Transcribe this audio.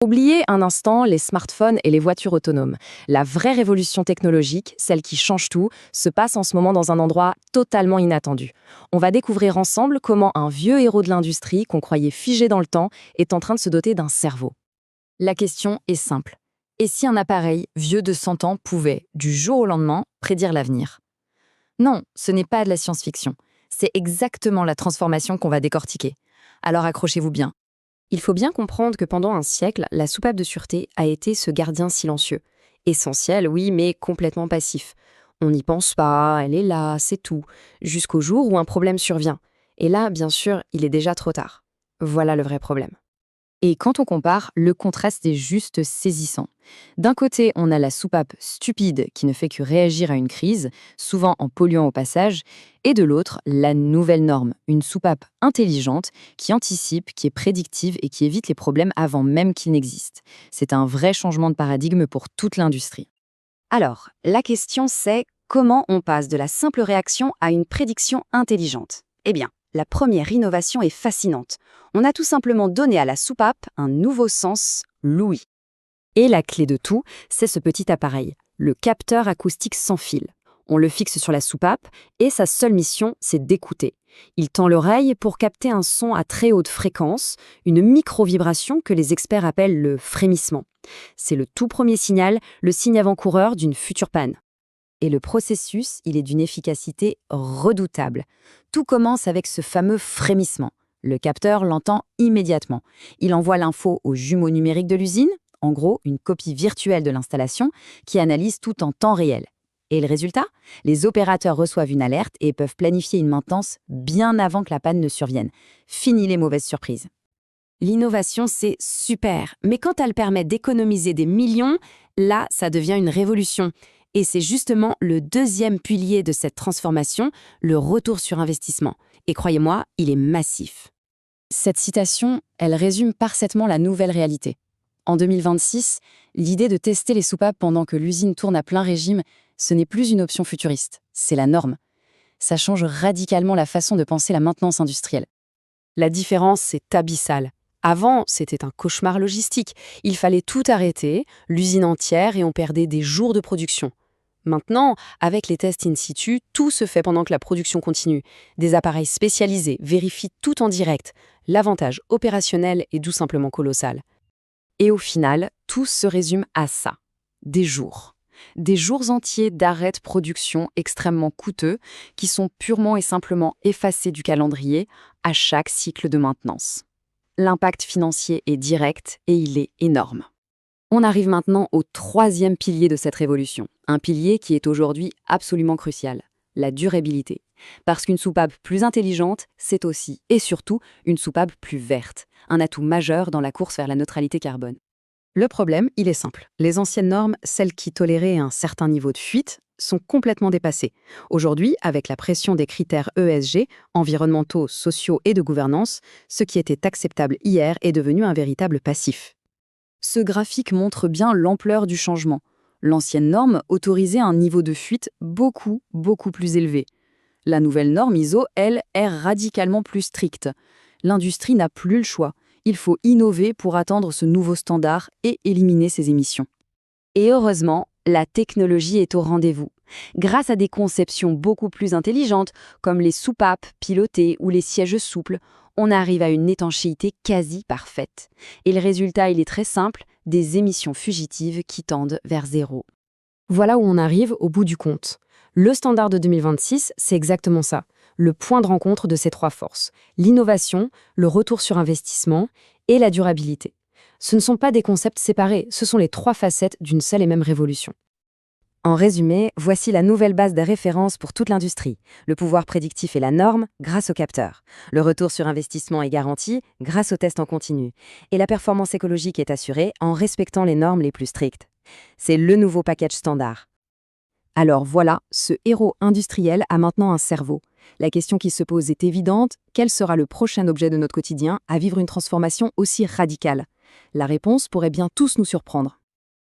Oubliez un instant les smartphones et les voitures autonomes. La vraie révolution technologique, celle qui change tout, se passe en ce moment dans un endroit totalement inattendu. On va découvrir ensemble comment un vieux héros de l'industrie qu'on croyait figé dans le temps est en train de se doter d'un cerveau. La question est simple. Et si un appareil vieux de 100 ans pouvait, du jour au lendemain, prédire l'avenir? Non, ce n'est pas de la science-fiction. C'est exactement la transformation qu'on va décortiquer. Alors accrochez-vous bien. Il faut bien comprendre que pendant un siècle, la soupape de sûreté a été ce gardien silencieux. Essentiel, oui, mais complètement passif. On n'y pense pas, elle est là, c'est tout, jusqu'au jour où un problème survient. Et là, bien sûr, il est déjà trop tard. Voilà le vrai problème. Et quand on compare, le contraste est juste saisissant. D'un côté, on a la soupape stupide qui ne fait que réagir à une crise, souvent en polluant au passage, et de l'autre, la nouvelle norme, une soupape intelligente qui anticipe, qui est prédictive et qui évite les problèmes avant même qu'ils n'existent. C'est un vrai changement de paradigme pour toute l'industrie. Alors, la question c'est comment on passe de la simple réaction à une prédiction intelligente? Eh bien, la première innovation est fascinante. On a tout simplement donné à la soupape un nouveau sens, l'ouïe. Et la clé de tout, c'est ce petit appareil, le capteur acoustique sans fil. On le fixe sur la soupape et sa seule mission, c'est d'écouter. Il tend l'oreille pour capter un son à très haute fréquence, une micro-vibration que les experts appellent le frémissement. C'est le tout premier signal, le signe avant-coureur d'une future panne. Et le processus, il est d'une efficacité redoutable. Tout commence avec ce fameux frémissement. Le capteur l'entend immédiatement. Il envoie l'info au jumeau numérique de l'usine, en gros une copie virtuelle de l'installation, qui analyse tout en temps réel. Et le résultat? Les opérateurs reçoivent une alerte et peuvent planifier une maintenance bien avant que la panne ne survienne. Fini les mauvaises surprises. L'innovation, c'est super, mais quand elle permet d'économiser des millions, là, ça devient une révolution. Et c'est justement le deuxième pilier de cette transformation, le retour sur investissement. Et croyez-moi, il est massif. Cette citation, elle résume parfaitement la nouvelle réalité. En 2026, l'idée de tester les soupapes pendant que l'usine tourne à plein régime, ce n'est plus une option futuriste, c'est la norme. Ça change radicalement la façon de penser la maintenance industrielle. La différence, c'est abyssal. Avant, c'était un cauchemar logistique. Il fallait tout arrêter, l'usine entière, et on perdait des jours de production. Maintenant, avec les tests in situ, tout se fait pendant que la production continue. Des appareils spécialisés vérifient tout en direct. L'avantage opérationnel est tout simplement colossal. Et au final, tout se résume à ça. Des jours. Des jours entiers d'arrêt de production extrêmement coûteux qui sont purement et simplement effacés du calendrier à chaque cycle de maintenance. L'impact financier est direct et il est énorme. On arrive maintenant au troisième pilier de cette révolution, un pilier qui est aujourd'hui absolument crucial, la durabilité. Parce qu'une soupape plus intelligente, c'est aussi et surtout une soupape plus verte, un atout majeur dans la course vers la neutralité carbone. Le problème, il est simple. Les anciennes normes, celles qui toléraient un certain niveau de fuite, sont complètement dépassées. Aujourd'hui, avec la pression des critères ESG, environnementaux, sociaux et de gouvernance, ce qui était acceptable hier est devenu un véritable passif. Ce graphique montre bien l'ampleur du changement. L'ancienne norme autorisait un niveau de fuite beaucoup plus élevé. La nouvelle norme ISO, elle, est radicalement plus stricte. L'industrie n'a plus le choix. Il faut innover pour atteindre ce nouveau standard et éliminer ces émissions. Et heureusement, la technologie est au rendez-vous. Grâce à des conceptions beaucoup plus intelligentes, comme les soupapes pilotées ou les sièges souples, on arrive à une étanchéité quasi parfaite. Et le résultat, il est très simple, des émissions fugitives qui tendent vers zéro. Voilà où on arrive au bout du compte. Le standard de 2026, c'est exactement ça. Le point de rencontre de ces trois forces, l'innovation, le retour sur investissement et la durabilité. Ce ne sont pas des concepts séparés, ce sont les trois facettes d'une seule et même révolution. En résumé, voici la nouvelle base de référence pour toute l'industrie. Le pouvoir prédictif est la norme grâce aux capteurs. Le retour sur investissement est garanti grâce aux tests en continu. Et la performance écologique est assurée en respectant les normes les plus strictes. C'est le nouveau package standard. Alors voilà, ce héros industriel a maintenant un cerveau. La question qui se pose est évidente, quel sera le prochain objet de notre quotidien à vivre une transformation aussi radicale? La réponse pourrait bien tous nous surprendre.